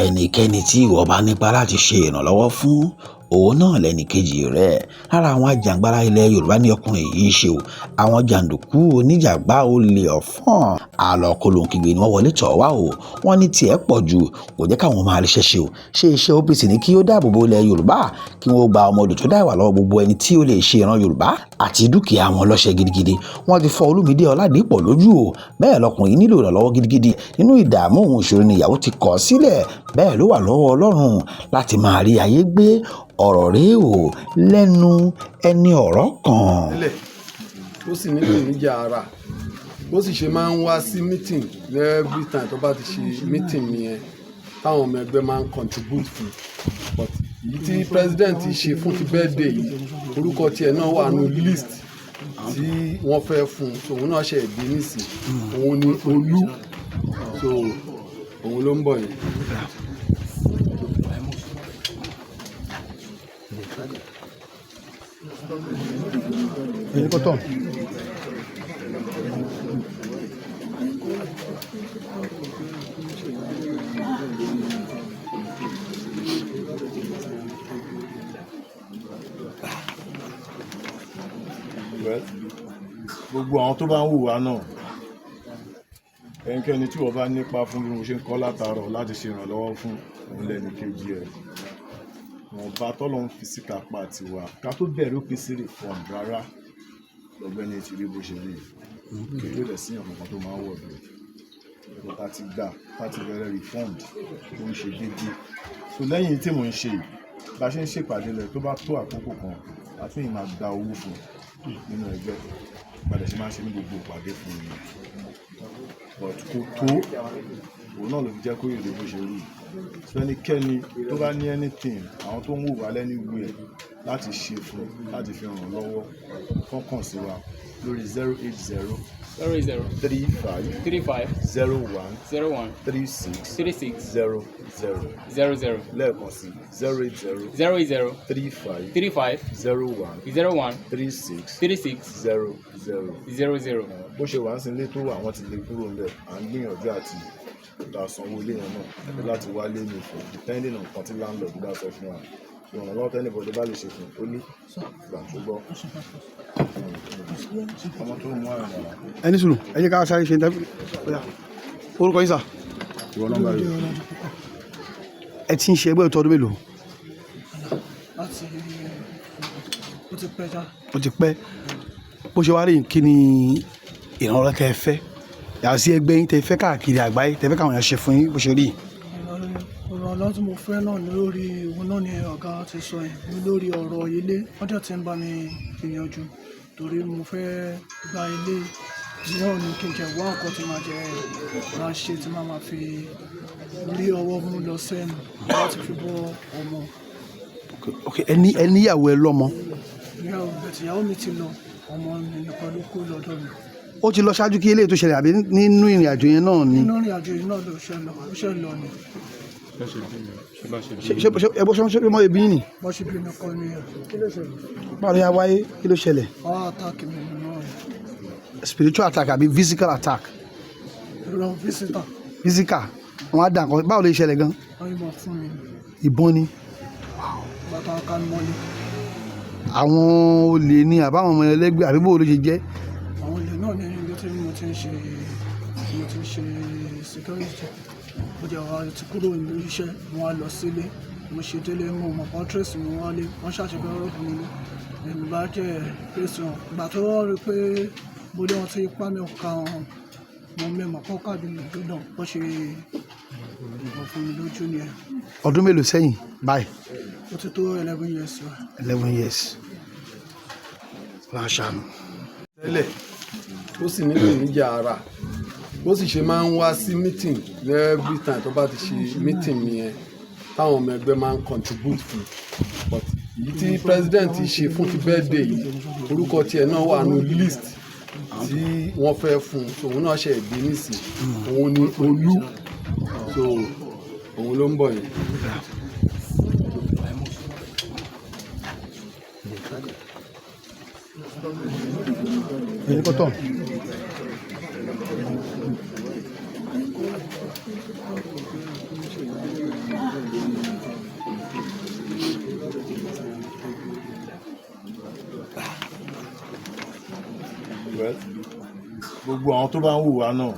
ẹnikẹ́ni tí ìwọ bá nípa láti ṣe ìrànlọ́wọ́ fún òun náà lẹ́ni kejì rẹ̀. Lára àwọn ajàǹgbara ilẹ̀ Yorùbá ní ọkùnrin yìí ṣe o. Àwọn jàǹdùkú oníjàgbá olè ọ̀fọ́n àlọ́kọlòǹkìgbè ni wọ́n wọlé tọ̀ wá o. Wọ́n ní tiẹ̀ pọ̀ jù, kò jẹ́ káwọn máa ríṣẹ́ ṣe o. Ṣé iṣẹ́ OPC ní kí ó dáàbò bo ilẹ̀ Yorùbá, kí wọ́n gba ọmọ odò tó dá ìwà lọ́wọ́ gbogbo ẹni tí ó lè ṣe ìran Yorùbá àti dúkìá wọn lọ́ṣẹ́ gidigidi. Wọ́n ti fọ́ Olúmídé Ọládìpọ̀ lójú o. Bẹ́ẹ̀ lọkùnrin nílò ìrànlọ́wọ́ gidigidi. Nínú ìdààmú òun ìṣòro ni ìyàwó ti kọ̀ sílẹ̀. Bẹ́ẹ̀ ló wà lọ́wọ́ Ọlọ́run láti máa rí ayé gbé. Ọ̀rọ̀ rèé o lẹ́nu ẹni ọ̀rọ̀ kan. Ó sì ní ìpèníjà ara, bó sì ṣe máa ń wá sí meeting every time tó bá ti ṣe meeting yẹn táwọn ọmọ ẹgbẹ́ máa ń contribute fún, but èyí tí president ṣe fún ti birthday yìí orúkọ tiẹ̀ náà wà ní list tí wọ́n fẹ́ fún, so òun náà ṣe èdè nísìn, òun ni olú, so òun ló ń bọ̀ yẹn. Ele botou. Gbogbo àwọn tó bá ń hùwà náà, ẹnikẹ́ni tí wọ́n bá nípa fún bí mo ṣe ń kọ́ látàárọ̀ láti ṣe ìrànlọ́wọ́ fún òun lẹ́nu kejì ẹ̀. Wọ́n bá tọ́lọ́ ń fi sí kápá tiwa ká tó bẹ̀rẹ̀ OPC Reformed rárá lọ́gbẹ́ni ti rí bó ṣe rí kí ló lẹ̀ sí ọ̀kan tó máa ń wọ̀ bẹ̀rẹ̀ ẹ̀kọ́ tá ti gbà láti bẹ̀rẹ̀ Reformed tó ń ṣe déédéé. So lẹ́yìn tí mò ń ṣe bá ṣe ń ṣèpàdé lẹ̀ tó bá tó àkókò kan àtúnyìn máa gba owó fún nínú ẹgbẹ́ padà ṣe máa ń ṣe ní gbogbo ìpàdé fún mi, but kò tó òun náà ló fi jẹ́ kó yèrè bó ṣe rí. Ẹnikẹ́ni tó bá ní anything àwọn tó ń wò wá lẹ́ni wú ẹ̀ láti ṣe fún láti fi ràn lọ́wọ́ kọ́kàn sí wa lórí 08035 01 36 00 lẹ́ẹ̀kan sí 08035 01 36 00. Bó ṣe wà ń sin ilé tó wà wọ́n ti lè kúrò ńbẹ̀, à ń gbìyànjú àti ìdá sanwó ilé yẹn náà láti wálé ní ìfọ̀ depending on nǹkan tí landlord bá sọ fún wa. Ìrànlọ́wọ́ tẹ́nibọ̀dé bá lè ṣe fún ó ní ìgbà tó gbọ́. Ọmọ tó mú àrùn náà. Ẹni sùúrù, ẹ jẹ́ ká sáré ṣe ìdábí. Orúkọ yín sà? Ìwọ nọ́mbà rẹ̀. Ẹ ti ń ṣe ẹgbẹ́ ìtọ́jú mélòó? Ó ti pẹ́. Bó ṣe wá rí kí ni ìrànlọ́wọ́ kẹ́ ẹ fẹ́? Yàtọ̀ sí ẹgbẹ́ yín tẹ́ fẹ́ káàkiri àgbáyé tẹ́ fẹ́ káwọn èèyàn ṣe fún yín bó ṣe rí. Ìrànlọ́wọ́ tí mo fẹ́ náà ni lórí òun náà ni ọ̀gá ti sọ yẹn, ní lórí ọ̀rọ̀ ilé. Wọ́n dẹ̀ ti ń bá mi gbìyànjú torí mo fẹ́ gba ilé náà ní kí n jẹ wá nǹkan tí máa jẹ máa ṣe tí máa fi rí ọwọ́ mú lọ sẹ́nu láti fi bọ́ ọmọ. Ok, ẹni ìyàwó ẹ lọ́mọ? Ìyàwó mi ti lọ, ọmọ mi nìkan ló kú lọ́dọ̀ mi. Ó ti lọ ṣáájú kí eléyìí tó ṣẹlẹ̀ àbí nínú ìrìn àjò yẹn náà ni? Nínú ìrìn àjò yẹn náà ló ṣe lọ ni. Ṣé mọ́ ebi yín ni? Bọ́ ṣe bí mi kọ́ ni ẹ̀. Kí ló ṣẹlẹ̀? Báwo ni a wáyé? Kí ló ṣẹlẹ̀? Wọ́n attack mi náà. Spiritual attack àbí physical attack? Ìrọ̀ visitor. Physical. Wọ́n á dà nǹkan. Báwo lè ṣẹlẹ̀ gan? Wọ́n yìnbọn fún mi. Ìbọn ni? Bàtà ká ní mọ́lé. Àwọn olè ni àbáwọn ọmọ ẹlẹ́gbẹ́ àbí bó ló ṣe jẹ́? Àwọn olè náà ní ibi tí mo ti ń ṣe security. Ó jẹ́ wá ti kúrò ní iṣẹ́, mo wá lọ sílé, mo ṣe délé, mo mọ̀ kán trace mi wálé, wọ́n ṣàṣeyọrí ọ̀rọ̀ fún mi ní. Èmi bá jẹ́ trace wọn. Ìgbà tó wọ́n rí pé mo lé wọn tí ipá mi ká wọn, mo mẹ́mọ̀ kán káàdì lójú náà, bó ṣe ìbọn fún mi lójú ni ẹ̀. Ọdún mélòó sẹ́yìn báyìí? Ó ti tó 11 years. 11 years. Láṣàánú. Tẹ́lẹ̀ ó sì ní ìpèníjà ara, bó sì ṣe máa ń wá sí meeting every time tó bá ti ṣe meeting yẹn táwọn ọmọ ẹgbẹ́ máa ń contribute fún, but èyí tí president ṣe fún ti birthday yìí orúkọ tiẹ̀ náà wà ní list tí wọ́n fẹ́ fún, so òun náà ṣe èdè nísìn, òun ni olú, so òun ló ń bọ̀ yẹn. Ele botou. gbogbo àwọn tó bá ń wò wá náà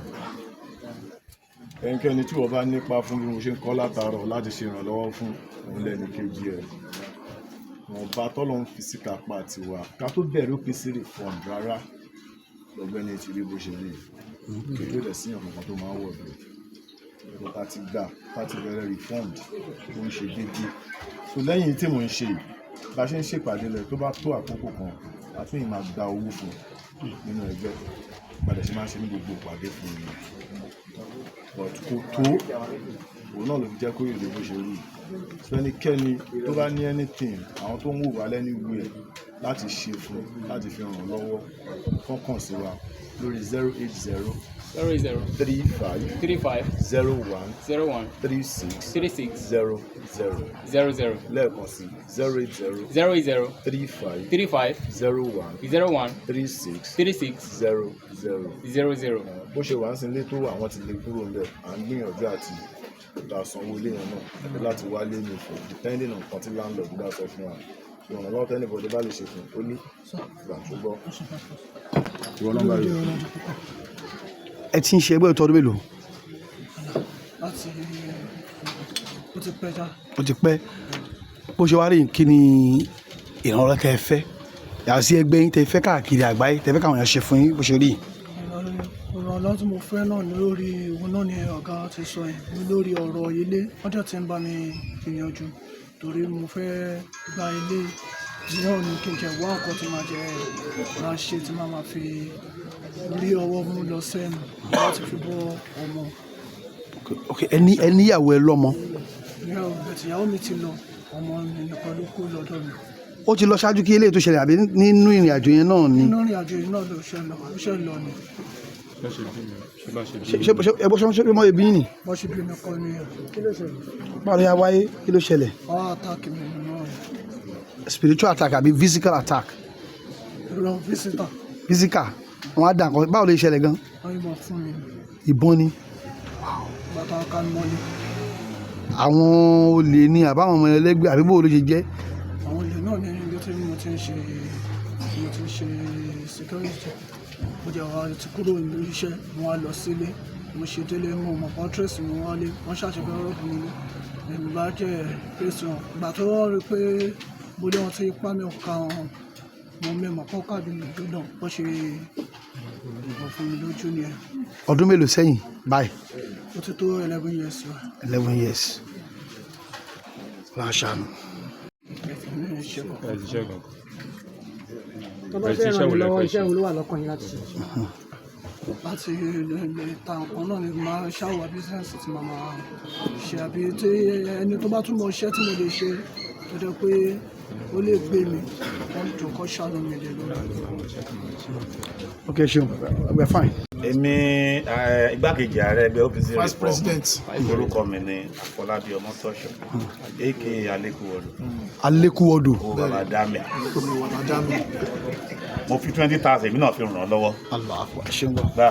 ẹnikẹ́ni tí wọ́n bá nípa fún bí mo ṣe ń kọ́ látàárọ̀ láti ṣe ìrànlọ́wọ́ fún òun lẹ́ni kejì ẹ̀ wọ́n bá tọ́lọ́run fi sí kápá tiwa ká tó bẹ̀rẹ̀ OPC Reformed rárá lọ́gbẹ́ni ti rí bó ṣe rí kí ló dẹ̀ sí ọ̀nà tó máa ń wọ̀ bẹ́ẹ̀ ẹ̀kọ́ tá ti gbà tá ti bẹ̀rẹ̀ Reformed tó ń ṣe déédéé so lẹ́yìn tí mò ń ṣe bá ṣe ń ṣèpàdé lẹ̀ tó bá tó àkókò kan àtúnyìn máa gba owó fún nínú ẹgbẹ́ padà ṣe máa ṣe ní gbogbo ìpàdé fún mi but kò tó òun náà ló fi jẹ́ kó èrè bó ṣe rí so ẹnikẹ́ni tó bá ní anything àwọn tó ń wò wá lẹ́ni wú ẹ̀ láti ṣe fún láti fi ràn lọ́wọ́ kọ́kàn sí wa lórí 080 35 01 36 00 lẹ́ẹ̀kan sí 080 35 01 36 00 bó ṣe wà ń sin ilé tó àwọn ti lè kúrò ńbẹ̀ à ń gbìyànjú àti ìdá sanwó ilé yẹn náà àti láti wálé ní fún depending on kan tí landlord bá sọ fún wa ìrànlọ́wọ́ tẹ́nìbọ̀dé bá lè ṣe fún ó ní ìgbà tó gbọ́ ìwọ nọ́mbà rẹ̀. ẹ ti ń ṣe ẹgbẹ́ ìtọ́jú mélòó. láti ó ti pẹ́ já. ó ti pẹ́ bó ṣe wá rí kí ni ìrànlọ́wọ́ kẹ́ ẹ fẹ́ yàtọ̀ sí ẹgbẹ́ yín tẹ́ fẹ́ káàkiri àgbáyé tẹ́ fẹ́ káwọn èèyàn ṣe fún yín bó ṣe rí. ìrànlọ́wọ́ tí mo fẹ́ náà ní lórí òun náà ni ọ̀gá ti sọ yẹn ní lórí ọ̀rọ̀ ilé wọ́n jẹ́ ti ń bá mi gbìyànjú torí mo fẹ́ gba ilé náà ní kí n jẹ wá ọkọ tí máa jẹ máa ṣe tí máa fi rí ọwọ́ mú lọ sẹ́nu láti fi bọ́ ọmọ. ok ẹni ìyàwó ẹ lọ́mọ. ìyàwó mi ti lọ ọmọ mi nìkan ló kú lọ́dọ̀ mi. ó ti lọ ṣáájú kí eléyìí tó ṣẹlẹ̀ àbí nínú ìrìn àjò yẹn náà ni. nínú ìrìn àjò yẹn náà ló ṣe lọ ni. ẹ bọ́ ṣe bí mọ́ ebi yín ni. bọ́ ṣe bí mi kọ́ ni kí ló ṣẹlẹ̀. báwo ni a wáyé kí ló ṣẹlẹ̀. ọ́ àtàkì mi náà. spiritual attack àbí physical attack. ìrọ̀ visitor. physical wọn á dà nǹkan báwo lè ṣẹlẹ̀ gan. wọ́n yìnbọn fún mi. ìbọn ni. bàtà ká mọ́lé. àwọn olè ni àbáwọn ọmọ ẹlẹgbẹ́ àbí bó ló ṣe jẹ́. àwọn olè náà ní ibi tí mo ti ń ṣe security mo jẹ́ wá ti kúrò ní iṣẹ́ mo wá lọ sílé mo ṣe délé mo mọ̀ pọ́ńtírẹ́sì mi wọlé wọ́n ṣàṣeyọrí ọ̀rọ̀ fún mi èmi bá jẹ́ pèsè hàn ìgbà tó wọ́n rí pé mo lé wọn tí ipá mi ò ká wọn mo mẹ́mọ̀ kọ́ káàdì mi tó dàn wọ́n ṣe ìbọn fún mi lójú ni ẹ̀. ọdún mélòó sẹ́yìn báyìí. ó ti tó 11 years wa. 11 years. láṣàánú. tó bá fẹ́ ràn yín lọ́wọ́ iṣẹ́ wo ló wà lọ́kàn yín láti ṣe. láti ta nǹkan náà ni máa ṣàwọ̀ bísíǹsì tí màá máa ṣe àbí tí ẹni tó bá túmọ̀ iṣẹ́ tí mo lè ṣe tó jẹ́ pé ó lè gbé mi wọ́n jọ kọ́ ṣàánú mi lè lọ. ok ṣeun we are fine. èmi igbákejì ààrẹ ẹgbẹ́ OPC Reformed vice president orúkọ mi ni Àfọlábí Ọmọ́tọ́ṣọ̀ aka Alekuwodo. Alekuwodo. owó bàbá dámìà mo fi 20,000 èmi náà fi ràn án lọ́wọ́. Allahu ṣeun wa. gbà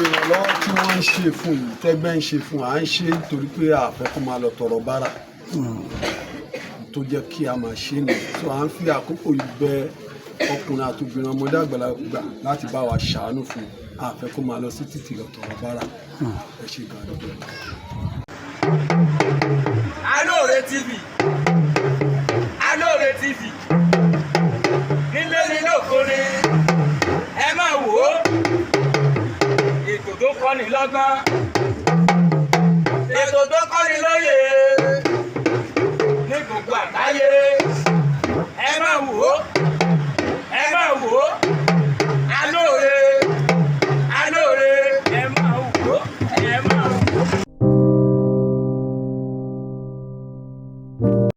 ìrànlọ́wọ́ tí wọ́n ń ṣe fún yìí tẹ́gbẹ́ ń ṣe fún à ń ṣe nítorí pé àfẹ́ kó máa lọ tọrọ bárà tó jẹ́ kí a máa ṣe nìyẹn so à ń fi àkókò yìí bẹ ọkùnrin àti obìnrin ọmọdé àgbàlagbà láti bá wa ṣàánú fún àfẹ́ kó máa lọ sí títì lọ tọrọ bárà ẹ ṣe gan-an. Alore TV Alore TV nílé nílé òkúre ẹ máa wò ó ètò tó kọ́ni lọ́gbọ́n